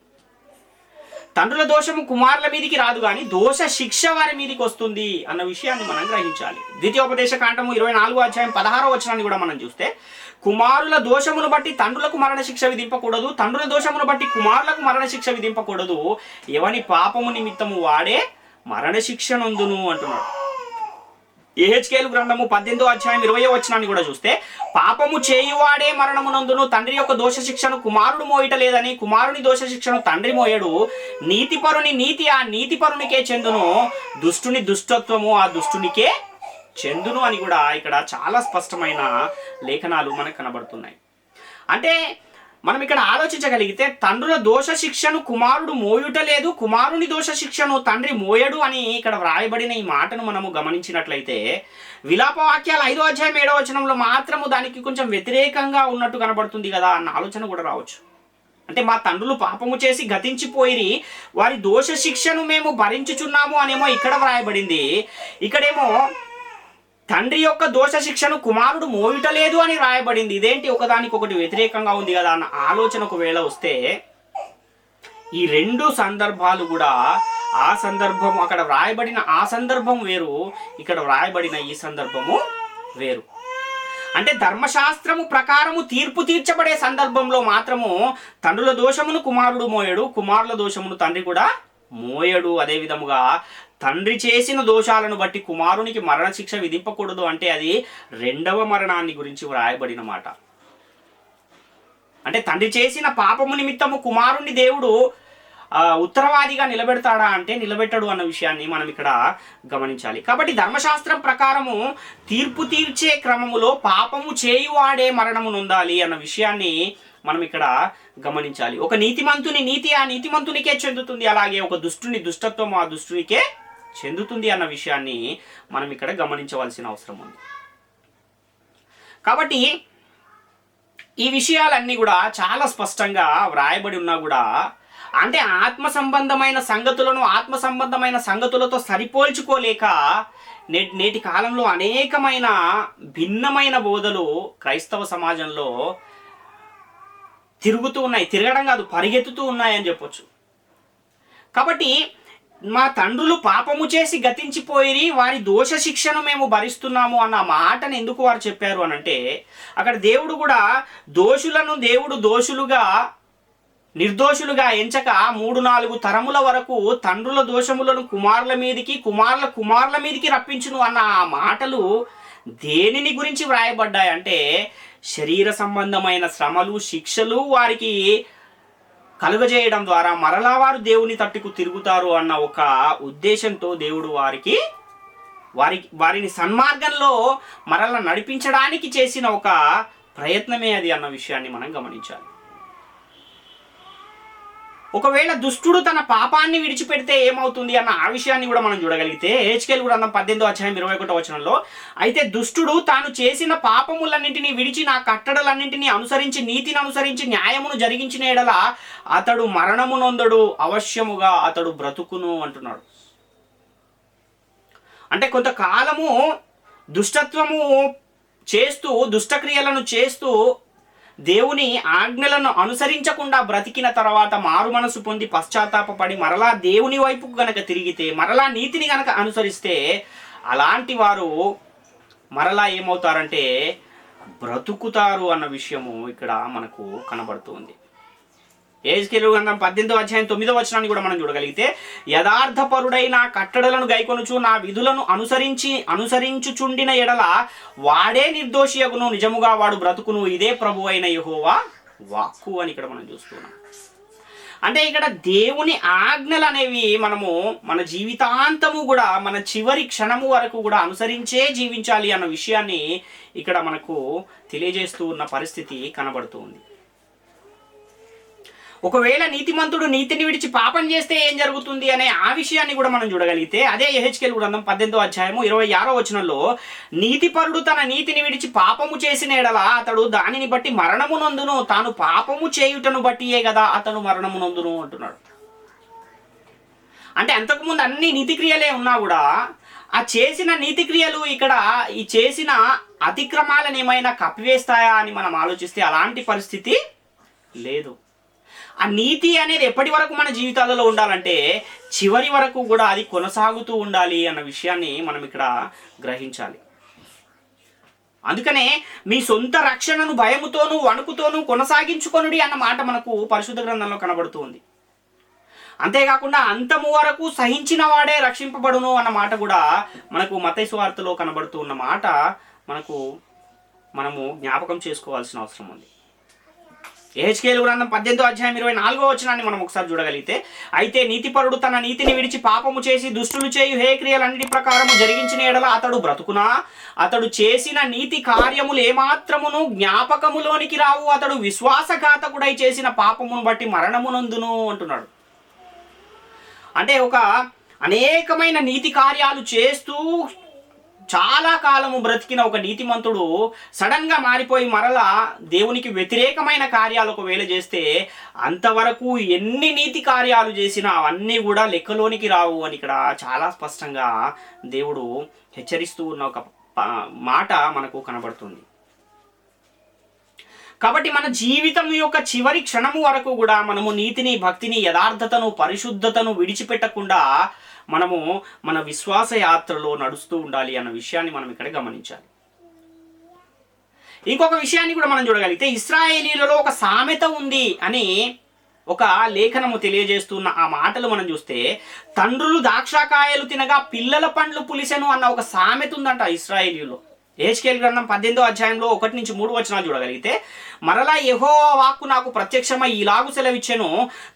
తండ్రుల దోషము కుమారుల మీదికి రాదు, కానీ దోష శిక్ష వారి మీదికి వస్తుంది అన్న విషయాన్ని మనం గ్రహించాలి. ద్వితీయోపదేశ కాండము 24వ అధ్యాయం 16వ వచనాన్ని కూడా మనం చూస్తే, కుమారుల దోషమును బట్టి తండ్రులకు మరణశిక్ష విధింపకూడదు, తండ్రుల దోషమును బట్టి కుమారులకు మరణశిక్ష విధింపకూడదు, ఎవని పాపము నిమిత్తము వాడే మరణశిక్ష నొందును అంటున్నాడు. యెహెజ్కేలు గ్రంథము 18వ అధ్యాయం 20వ వచనాన్ని కూడా చూస్తే, పాపము చేయువాడే మరణమునందును, తండ్రి యొక్క దోష శిక్షను కుమారుడు మోయట లేదని కుమారుని దోష శిక్షను తండ్రి మోయడు, నీతిపరుని నీతి ఆ నీతిపరునికే చెందును, దుష్టుని దుష్టత్వము ఆ దుష్టునికే చెందును అని కూడా ఇక్కడ చాలా స్పష్టమైన లేఖనాలు మనకు కనబడుతున్నాయి. అంటే మనం ఇక్కడ ఆలోచించగలిగితే తండ్రుల దోష శిక్షను కుమారుడు మోయుట లేదు, కుమారుని దోష శిక్షను తండ్రి మోయడు అని ఇక్కడ వ్రాయబడిన ఈ మాటను మనము గమనించినట్లయితే, విలాపవాక్యాలు 5వ అధ్యాయం 7వ వచనంలో మాత్రము దానికి కొంచెం వ్యతిరేకంగా ఉన్నట్టు కనబడుతుంది కదా అన్న ఆలోచన కూడా రావచ్చు. అంటే మా తండ్రులు పాపము చేసి గతించిపోయిరి, వారి దోష శిక్షను మేము భరించుచున్నాము అనేమో ఇక్కడ వ్రాయబడింది, ఇక్కడేమో తండ్రి యొక్క దోష శిక్షను కుమారుడు మోయుటలేదు అని రాయబడింది. ఇదేంటి ఒకదానికొకటి వ్యతిరేకంగా ఉంది కదా అన్న ఆలోచన ఒకవేళ వస్తే, ఈ రెండు సందర్భాలు కూడా ఆ సందర్భం, అక్కడ వ్రాయబడిన ఆ సందర్భం వేరు, ఇక్కడ వ్రాయబడిన ఈ సందర్భము వేరు. అంటే ధర్మశాస్త్రము ప్రకారము తీర్పు తీర్చబడే సందర్భంలో మాత్రము తండ్రుల దోషమును కుమారుడు మోయడు, కుమారుల దోషమును తండ్రి కూడా మోయడు. అదే విధముగా తండ్రి చేసిన దోషాలను బట్టి కుమారునికి మరణశిక్ష విధింపకూడదు అంటే అది రెండవ మరణాన్ని గురించి వ్రాయబడిన మాట. అంటే తండ్రి చేసిన పాపము నిమిత్తము కుమారుణ్ణి దేవుడు ఉత్తరవాదిగా నిలబెడతాడా అంటే నిలబెట్టడు అన్న విషయాన్ని మనం ఇక్కడ గమనించాలి. కాబట్టి ధర్మశాస్త్రం ప్రకారము తీర్పు తీర్చే క్రమములో పాపము చేయువాడే మరణము నొందాలి అన్న విషయాన్ని మనం ఇక్కడ గమనించాలి. ఒక నీతిమంతుని నీతి ఆ నీతిమంతునికే చెందుతుంది, అలాగే ఒక దుష్టుని దుష్టత్వం ఆ దుష్టునికే చెందుతుంది అన్న విషయాన్ని మనం ఇక్కడ గమనించవలసిన అవసరం ఉంది. కాబట్టి ఈ విషయాలన్నీ కూడా చాలా స్పష్టంగా వ్రాయబడి ఉన్నా కూడా, అంటే ఆత్మ సంబంధమైన సంగతులతో సరిపోల్చుకోలేక నేటి కాలంలో అనేకమైన భిన్నమైన బోధలు క్రైస్తవ సమాజంలో తిరగడం కాదు, పరిగెత్తుతూ ఉన్నాయని చెప్పొచ్చు. కాబట్టి మా తండ్రులు పాపము చేసి గతించిపోయిరి, వారి దోష శిక్షను మేము భరిస్తున్నాము అన్న మాటను ఎందుకు వారు చెప్పారు అనంటే, అక్కడ దేవుడు కూడా దోషులను నిర్దోషులుగా ఎంచక 3-4 తరముల వరకు తండ్రుల దోషములను కుమారుల మీదికి కుమారుల మీదికి రప్పించును అన్న ఆ మాటలు దేనిని గురించి వ్రాయబడ్డాయి అంటే, శరీర సంబంధమైన శ్రమలు శిక్షలు వారికి కలుగజేయడం ద్వారా మరలా వారు దేవుని తట్టుకు తిరుగుతారు అన్న ఒక ఉద్దేశంతో దేవుడు వారిని సన్మార్గంలో మరలా నడిపించడానికి చేసిన ఒక ప్రయత్నమే అది అన్న విషయాన్ని మనం గమనించాలి. ఒకవేళ దుష్టుడు తన పాపాన్ని విడిచిపెడితే ఏమవుతుంది అన్న ఆ విషయాన్ని కూడా మనం చూడగలిగితే, హెచ్కేల్ గ్రంథం 18:21 అయితే దుష్టుడు తాను చేసిన పాపములన్నింటినీ విడిచి నా కట్టడలన్నింటినీ అనుసరించి నీతిని అనుసరించి న్యాయమును జరిగించిన ఎడల అతడు మరణము నొందడు, అవశ్యముగా అతడు బ్రతుకును అంటున్నాడు. అంటే కొంతకాలము దుష్టత్వము చేస్తూ దుష్టక్రియలను చేస్తూ దేవుని ఆజ్ఞలను అనుసరించకుండా బ్రతికిన తర్వాత మారు మనసు పొంది పశ్చాత్తాపడి మరలా దేవుని వైపుకు గనక తిరిగితే, మరలా నీతిని గనక అనుసరిస్తే, అలాంటి వారు మరలా ఏమవుతారంటే బ్రతుకుతారు అన్న విషయము ఇక్కడ మనకు కనబడుతుంది. హెచ్కేల్ గ్రంథం 18:9 కూడా మనం చూడగలిగితే, యథార్థపరుడైన కట్టడలను గైకొనుచు నా విధులను అనుసరించుచుండిన ఎడల వాడే నిర్దోషియగును, నిజముగా వాడు బ్రతుకును, ఇదే ప్రభు అయిన యెహోవా వాక్కు అని ఇక్కడ మనం చూస్తున్నాం. అంటే ఇక్కడ దేవుని ఆజ్ఞలు అనేవి మనము మన జీవితాంతము కూడా మన చివరి క్షణము వరకు కూడా అనుసరించే జీవించాలి అన్న విషయాన్ని ఇక్కడ మనకు తెలియజేస్తూ ఉన్న పరిస్థితి కనబడుతుంది. ఒకవేళ నీతిమంతుడు నీతిని విడిచి పాపం చేస్తే ఏం జరుగుతుంది అనే ఆ విషయాన్ని కూడా మనం చూడగలిగితే, అదే హెచ్కేల్ గ్రంథం 18:26 నీతిపరుడు తన నీతిని విడిచి పాపము చేసిన ఎడల అతడు దానిని బట్టి మరణము నొందును, తాను పాపము చేయుటను బట్టియే కదా అతడు మరణము నొందును అంటున్నాడు. అంటే అంతకుముందు అన్ని నీతిక్రియలే ఉన్నా కూడా ఆ చేసిన నీతిక్రియలు ఇక్కడ ఈ చేసిన అతిక్రమాలను ఏమైనా కప్పివేస్తాయా అని మనం ఆలోచిస్తే అలాంటి పరిస్థితి లేదు. ఆ నీతి అనేది ఎప్పటి వరకు మన జీవితాలలో ఉండాలంటే చివరి వరకు కూడా అది కొనసాగుతూ ఉండాలి అన్న విషయాన్ని మనం ఇక్కడ గ్రహించాలి. అందుకనే మీ సొంత రక్షణను భయముతోనూ వణుకుతోనూ కొనసాగించుకొనుడి అన్న మాట మనకు పరిశుద్ధ గ్రంథంలో కనబడుతుంది. అంతేకాకుండా అంతము వరకు సహించిన వాడే రక్షింపబడును అన్న మాట కూడా మనకు మత్తయి సువార్తలో కనబడుతూ ఉన్న మాట మనము జ్ఞాపకం చేసుకోవాల్సిన అవసరం ఉంది. హెచ్కేల్ గ్రంథం 18:24 మనం ఒకసారి చూడగలిగితే, అయితే నీతిపరుడు తన నీతిని విడిచి పాపము చేసి దుష్టులు చేయు హే క్రియలన్నిటి ప్రకారము జరిగించిన ఎడల అతడు బ్రతుకునా, అతడు చేసిన నీతి కార్యములు ఏమాత్రమును జ్ఞాపకములోనికి రావు, అతడు విశ్వాసఘాతకుడై చేసిన పాపమును బట్టి మరణమునందును అంటున్నాడు. అంటే అనేకమైన నీతి కార్యాలు చేస్తూ చాలా కాలము బ్రతికిన ఒక నీతిమంతుడు సడన్గా మారిపోయి మరలా దేవునికి వ్యతిరేకమైన కార్యాలు ఒకవేళ చేస్తే అంతవరకు ఎన్ని నీతి కార్యాలు చేసినా అవన్నీ కూడా లెక్కలోనికి రావు అని ఇక్కడ చాలా స్పష్టంగా దేవుడు హెచ్చరిస్తూ ఉన్న ఒక మాట మనకు కనబడుతుంది. కాబట్టి మన జీవితం యొక్క చివరి క్షణము వరకు కూడా మనము నీతిని, భక్తిని, యథార్థతను, పరిశుద్ధతను విడిచిపెట్టకుండా మనము మన విశ్వాస యాత్రలో నడుస్తూ ఉండాలి అన్న విషయాన్ని మనం ఇక్కడ గమనించాలి. ఇంకొక విషయాన్ని కూడా మనం చూడగలిగితే, ఇశ్రాయేలీలలో ఒక సామెత ఉంది అని ఒక లేఖనము తెలియజేస్తున్న ఆ మాటలు మనం చూస్తే, తండ్రులు ద్రాక్షకాయలు తినగా పిల్లల పండ్లు పులిసెను అన్న ఒక సామెత ఉందంట ఇశ్రాయేలీలో. యెహెజ్కేలు గ్రంథం 18వ అధ్యాయంలో 1-3 చూడగలిగితే, మరలా యెహోవా వాక్కు నాకు ప్రత్యక్షమై ఇలాగు సెలవిచ్చెను,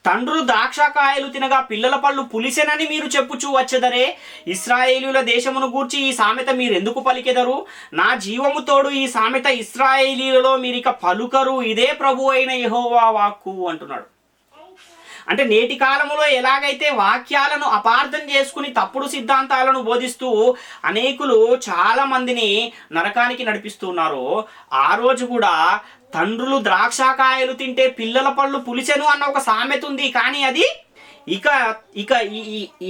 తండ్రులు ద్రాక్షకాయలు తినగా పిల్లల పళ్ళు పులిసెనని మీరు చెప్పుచూ వచ్చెదరే. ఇశ్రాయేలీయుల దేశమును గూర్చి ఈ సామెత మీరెందుకు పలికెదరు? నా జీవము తోడు ఈ సామెత ఇశ్రాయేలీయులలో మీరిక పలుకరు, ఇదే ప్రభు అయిన యెహోవా వాక్కు అంటున్నాడు. అంటే నేటి కాలంలో ఎలాగైతే వాక్యాలను అపార్థం చేసుకుని తప్పుడు సిద్ధాంతాలను బోధిస్తూ అనేకులు చాలా మందిని నరకానికి నడిపిస్తున్నారో, ఆ రోజు కూడా తండ్రులు ద్రాక్షకాయలు తింటే పిల్లల పళ్ళు పులిసెను అన్న ఒక సామెత ఉంది. కానీ అది ఇక ఇక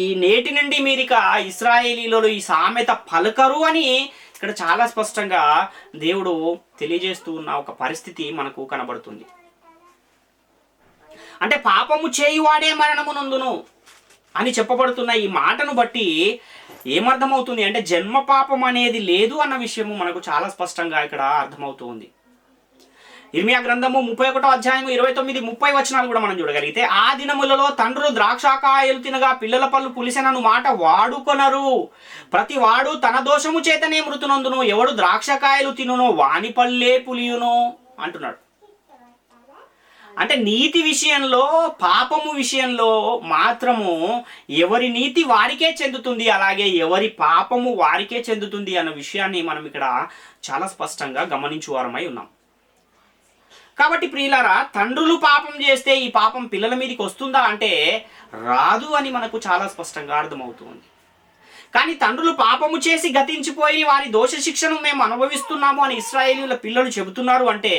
ఈ నేటి నుండి మీరు ఇక ఇశ్రాయేలీలలో ఈ సామెత పలకరు అని ఇక్కడ చాలా స్పష్టంగా దేవుడు తెలియజేస్తూ ఉన్న ఒక పరిస్థితి మనకు కనబడుతుంది. అంటే పాపము చేయువాడే మరణము నొందును అని చెప్పబడుతున్న ఈ మాటను బట్టి ఏమర్థమవుతుంది అంటే, జన్మ పాపం అనేది లేదు అన్న విషయము మనకు చాలా స్పష్టంగా ఇక్కడ అర్థమవుతుంది. ఇర్మియా గ్రంథము 31వ అధ్యాయం 29-30 కూడా మనం చూడగలిగితే, ఆ దినములలో తండ్రులు ద్రాక్షకాయలు తినగా పిల్లల పళ్ళు పులిసెనను మాట వాడుకొనరు, ప్రతి వాడు తన దోషము చేతనే మృతునందును, ఎవడు ద్రాక్షకాయలు తినునో వాని పళ్ళే పులియును అంటున్నాడు. అంటే నీతి విషయంలో, పాపము విషయంలో మాత్రము ఎవరి నీతి వారికే చెందుతుంది, అలాగే ఎవరి పాపము వారికే చెందుతుంది అన్న విషయాన్ని మనం ఇక్కడ చాలా స్పష్టంగా గమనించువారమై ఉన్నాం. కాబట్టి ప్రియులారా, తండ్రులు పాపం చేస్తే ఈ పాపం పిల్లల మీదకి వస్తుందా అంటే రాదు అని మనకు చాలా స్పష్టంగా అర్థమవుతుంది. కానీ తండ్రులు పాపము చేసి గతించిపోయి వారి దోష శిక్షను మేము అనుభవిస్తున్నాము అని ఇశ్రాయేలీయుల పిల్లలు చెబుతున్నారు అంటే,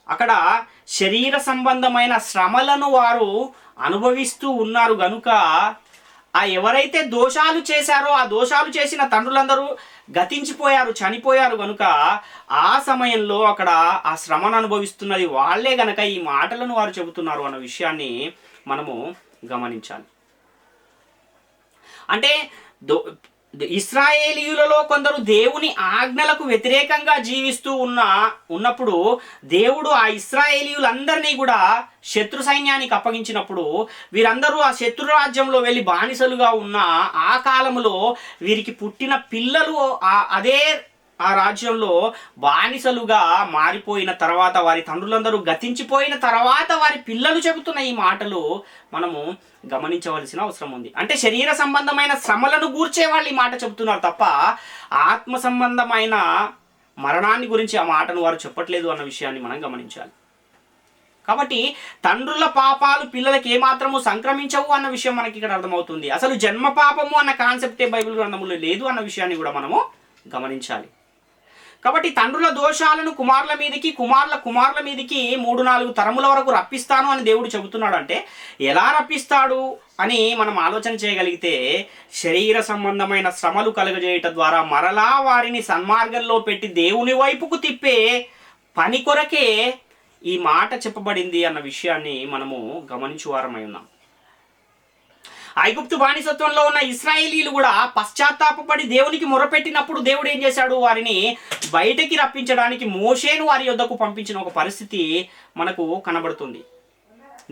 అక్కడ శరీర సంబంధమైన శ్రమలను వారు అనుభవిస్తూ ఉన్నారు గనుక, ఆ ఎవరైతే దోషాలు చేశారో ఆ దోషాలు చేసిన తండ్రులందరూ గతించిపోయారు, చనిపోయారు గనుక ఆ సమయంలో అక్కడ ఆ శ్రమను అనుభవిస్తున్నది వాళ్ళే గనక ఈ మాటలను వారు చెబుతున్నారు అన్న విషయాన్ని మనము గమనించాలి. అంటే ఇశ్రాయేలీయులలో కొందరు దేవుని ఆజ్ఞలకు వ్యతిరేకంగా జీవిస్తూ ఉన్నప్పుడు దేవుడు ఆ ఇశ్రాయేలీయులందరినీ కూడా శత్రు సైన్యానికి అప్పగించినప్పుడు వీరందరూ ఆ శత్రు రాజ్యంలో వెళ్ళి బానిసలుగా ఉన్న ఆ కాలంలో వీరికి పుట్టిన పిల్లలు అదే ఆ రాజ్యంలో బానిసలుగా మారిపోయిన తర్వాత, వారి తండ్రులందరూ గతించిపోయిన తర్వాత వారి పిల్లలు చెబుతున్న ఈ మాటలు మనము గమనించవలసిన అవసరం ఉంది. అంటే శరీర సంబంధమైన శ్రమలను గూర్చే వాళ్ళు ఈ మాట చెబుతున్నారు తప్ప ఆత్మ సంబంధమైన మరణాన్ని గురించి ఆ మాటను వారు చెప్పట్లేదు అన్న విషయాన్ని మనం గమనించాలి. కాబట్టి తండ్రుల పాపాలు పిల్లలకి ఏమాత్రము సంక్రమించవు అన్న విషయం మనకి ఇక్కడ అర్థమవుతుంది. అసలు జన్మ పాపము అన్న కాన్సెప్టే బైబిల్ గ్రంథంలో లేదు అన్న విషయాన్ని కూడా మనము గమనించాలి. కాబట్టి తండ్రుల దోషాలను కుమారుల మీదకి, కుమారుల మీదకి 3-4 తరముల వరకు రప్పిస్తాను అని దేవుడు చెబుతున్నాడు. అంటే ఎలా రప్పిస్తాడు అని మనం ఆలోచన చేయగలిగితే, శరీర సంబంధమైన శ్రమలు కలుగజేయటం ద్వారా మరలా వారిని సన్మార్గంలో పెట్టి దేవుని వైపుకు తిప్పే పని కొరకే ఈ మాట చెప్పబడింది అన్న విషయాన్ని మనము గమనించువారమై ఉన్నాం. ఐగుప్తు బానిసత్వంలో ఉన్న ఇశ్రాయేలీలు కూడా పశ్చాత్తాపపడి దేవునికి మొరపెట్టినప్పుడు దేవుడు ఏం చేశాడు? వారిని బయటికి రప్పించడానికి మోషేను వారి యొద్దకు పంపించిన ఒక పరిస్థితి మనకు కనబడుతుంది.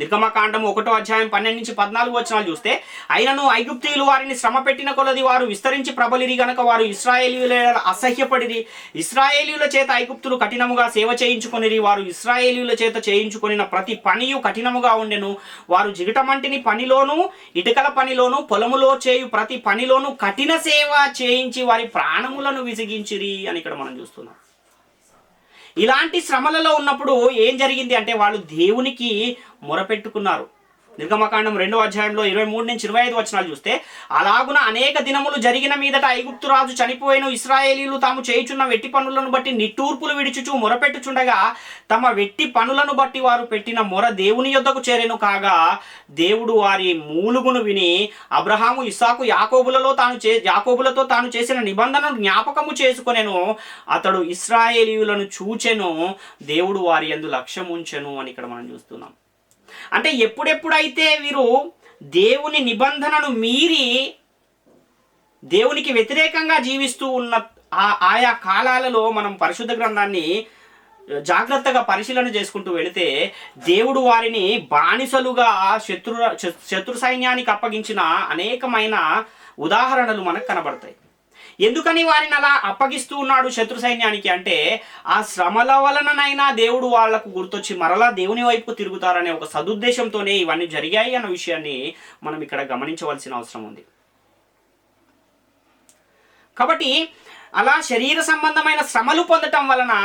నిర్గమకాండం 1వ అధ్యాయం 12-14 చూస్తే, అయినను ఐగుప్తీయులు వారిని శ్రమ పెట్టిన కొలది వారు విస్తరించి ప్రబలిరి గనక వారు ఇశ్రాయేలీయుల అసహ్యపడిరి. ఇశ్రాయేలీయుల చేత ఐగుప్తులు కఠినముగా సేవ చేయించుకొనిరి. వారు ఇశ్రాయేలీయుల చేత చేయించుకొనిన ప్రతి పనియు కఠినముగా ఉండెను. వారు జిగటమంటిని పనిలోను, ఇటుకల పనిలోను, పొలములో చేయు ప్రతి పనిలోను కఠిన సేవ చేయించి వారి ప్రాణములను విసిగించిరి అని ఇక్కడ మనం చూస్తున్నాం. ఇలాంటి శ్రమలలో ఉన్నప్పుడు ఏం జరిగింది అంటే, వాళ్ళు దేవునికి మొరపెట్టుకున్నారు. నిర్గమకాండం 2వ అధ్యాయంలో 23-25 చూస్తే, అలాగున అనేక దినములు జరిగిన మీదట ఐగుప్తు రాజు చనిపోయిన ఇశ్రాయేలీయులు తాము చేయుచున్న వెట్టి పనులను బట్టి నిట్టూర్పులు విడిచుచు మొరపెట్టుచుండగా తమ వెట్టి పనులను బట్టి వారు పెట్టిన మొర దేవుని యొద్దకు చేరెను. కాగా దేవుడు వారి మూలుగును విని అబ్రహాము, ఇస్సాకు, యాకోబులతో తాను చేసిన నిబంధనను జ్ఞాపకము చేసుకొనెను. అతడు ఇశ్రాయేలీయులను చూచెను, దేవుడు వారి యందు లక్ష్యం ఉంచెను అని ఇక్కడ మనం చూస్తున్నాం. అంటే ఎప్పుడెప్పుడైతే వీరు దేవుని నిబంధనను మీరి దేవునికి వ్యతిరేకంగా జీవిస్తూ ఉన్న ఆయా కాలాలలో మనం పరిశుద్ధ గ్రంథాన్ని జాగ్రత్తగా పరిశీలన చేసుకుంటూ వెళితే, దేవుడు వారిని బానిసలుగా శత్రు సైన్యానికి అప్పగించిన అనేకమైన ఉదాహరణలు మనకు కనబడతాయి. ఎందుకని వారిని అలా అప్పగిస్తూ ఉన్నాడు శత్రు సైన్యానికి అంటే ఆ శ్రమల వలననైనా దేవుడు వాళ్లకు గుర్తొచ్చి మరలా దేవుని వైపు తిరుగుతారనే ఒక సదుద్దేశంతోనే ఇవన్నీ జరిగాయి అన్న విషయాన్ని మనం ఇక్కడ గమనించవలసిన అవసరం ఉంది. కాబట్టి అలా శరీర సంబంధమైన శ్రమలు పొందటం వలన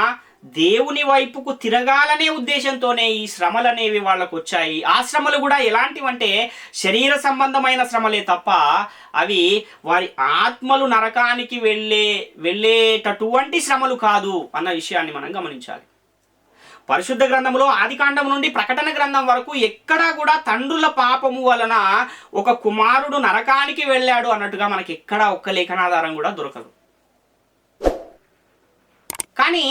దేవుని వైపుకు తిరగాలనే ఉద్దేశంతోనే ఈ శ్రమలు అనేవి వాళ్ళకు వచ్చాయి. ఆ శ్రమలు కూడా ఎలాంటివంటే శరీర సంబంధమైన శ్రమలే తప్ప అవి వారి ఆత్మలు నరకానికి వెళ్ళేటటువంటి శ్రమలు కాదు అన్న విషయాన్ని మనం గమనించాలి. పరిశుద్ధ గ్రంథంలో ఆదికాండం నుండి ప్రకటన గ్రంథం వరకు ఎక్కడా కూడా తండ్రుల పాపము వలన ఒక కుమారుడు నరకానికి వెళ్ళాడు అన్నట్టుగా మనకి ఎక్కడా ఒక్క లేఖనాధారం కూడా దొరకదు. కానీ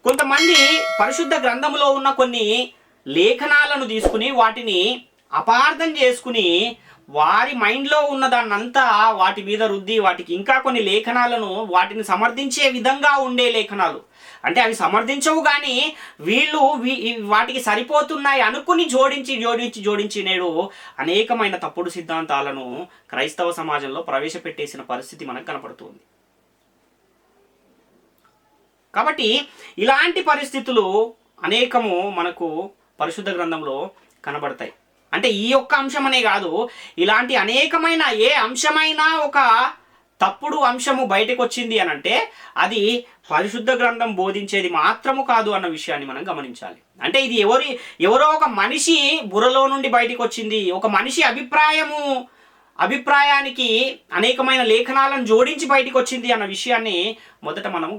కొంతమంది పరిశుద్ధ గ్రంథంలో ఉన్న కొన్ని లేఖనాలను తీసుకుని వాటిని అపార్థం చేసుకుని వారి మైండ్లో ఉన్నదాన్నంతా వాటి మీద రుద్ది వాటికి ఇంకా కొన్ని లేఖనాలను వాటిని సమర్థించే విధంగా ఉండే లేఖనాలు అంటే అవి సమర్థించవు కానీ వీళ్ళు వాటికి సరిపోతున్నాయి అనుకుని జోడించి నేడు అనేకమైన తప్పుడు సిద్ధాంతాలను క్రైస్తవ సమాజంలో ప్రవేశపెట్టేసిన పరిస్థితి మనకు కనపడుతుంది. కాబట్టి ఇలాంటి పరిస్థితులు అనేకము మనకు పరిశుద్ధ గ్రంథంలో కనబడతాయి. అంటే ఈ ఒక్క అంశమనే కాదు, ఇలాంటి అనేకమైన ఏ అంశమైనా ఒక తప్పుడు అంశము బయటకు వచ్చింది అని అంటే అది పరిశుద్ధ గ్రంథం బోధించేది మాత్రము కాదు అన్న విషయాన్ని మనం గమనించాలి. అంటే ఇది ఎవరో ఒక మనిషి బుర్రలో నుండి బయటకు వచ్చింది, ఒక మనిషి అభిప్రాయానికి అనేకమైన లేఖనాలను జోడించి బయటకు వచ్చింది అన్న విషయాన్ని మొదట మనం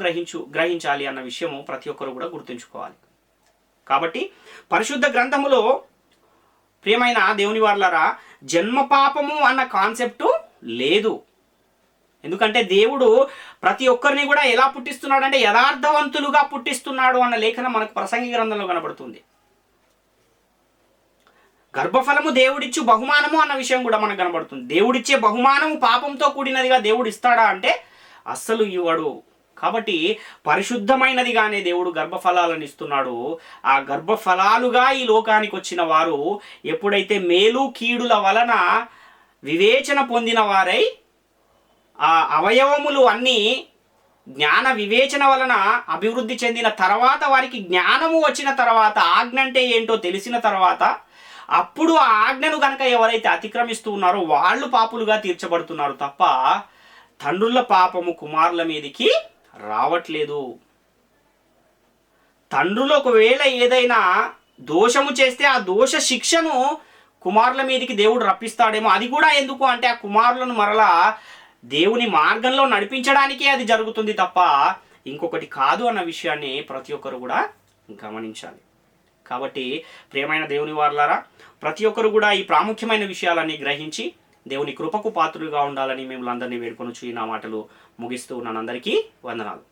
గ్రహించాలి అన్న విషయము ప్రతి ఒక్కరు కూడా గుర్తుంచుకోవాలి. కాబట్టి పరిశుద్ధ గ్రంథములో ప్రియమైన దేవుని వారలారా జన్మ పాపము అన్న కాన్సెప్టు లేదు. ఎందుకంటే దేవుడు ప్రతి ఒక్కరిని కూడా ఎలా పుట్టిస్తున్నాడు అంటే యథార్థవంతులుగా పుట్టిస్తున్నాడు అన్న లేఖనం మనకు ప్రసంగి గ్రంథంలో కనబడుతుంది. గర్భఫలము దేవుడిచ్చు బహుమానము అన్న విషయం కూడా మనకు కనబడుతుంది. దేవుడిచ్చే బహుమానము పాపంతో కూడినదిగా దేవుడు ఇస్తాడా అంటే అస్సలు ఇవ్వడు. కాబట్టి పరిశుద్ధమైనదిగానే దేవుడు గర్భఫలాలను ఇస్తున్నాడు. ఆ గర్భఫలాలుగా ఈ లోకానికి వచ్చిన వారు ఎప్పుడైతే మేలు కీడుల వలన వివేచన పొందిన వారై ఆ అవయవములు అన్నీ జ్ఞాన వివేచన వలన అభివృద్ధి చెందిన తర్వాత వారికి జ్ఞానము వచ్చిన తర్వాత ఆజ్ఞ అంటే ఏంటో తెలిసిన తర్వాత అప్పుడు ఆ ఆజ్ఞను కనుక ఎవరైతే అతిక్రమిస్తూ ఉన్నారో వాళ్ళు పాపులుగా తీర్చబడుతున్నారు తప్ప తండ్రుల పాపము కుమారుల మీదకి రావట్లేదు. తండ్రులు ఒకవేళ ఏదైనా దోషము చేస్తే ఆ దోష శిక్షను కుమారుల మీదకి దేవుడు రప్పిస్తాడేమో. అది కూడా ఎందుకు అంటే ఆ కుమారులను మరలా దేవుని మార్గంలో నడిపించడానికే అది జరుగుతుంది తప్ప ఇంకొకటి కాదు అన్న విషయాన్ని ప్రతి ఒక్కరు కూడా గమనించాలి. కాబట్టి ప్రియమైన దేవుని వారలారా ప్రతి ఒక్కరు కూడా ఈ ప్రాముఖ్యమైన విషయాలన్నీ గ్రహించి దేవుని కృపకు పాత్రులుగా ఉండాలని మిమ్మల్ని అందరినీ వేడుకొనుచు ఈ నా మాటలు ముగిస్తూ ఉన్నాను. అందరికీ వందనాలు.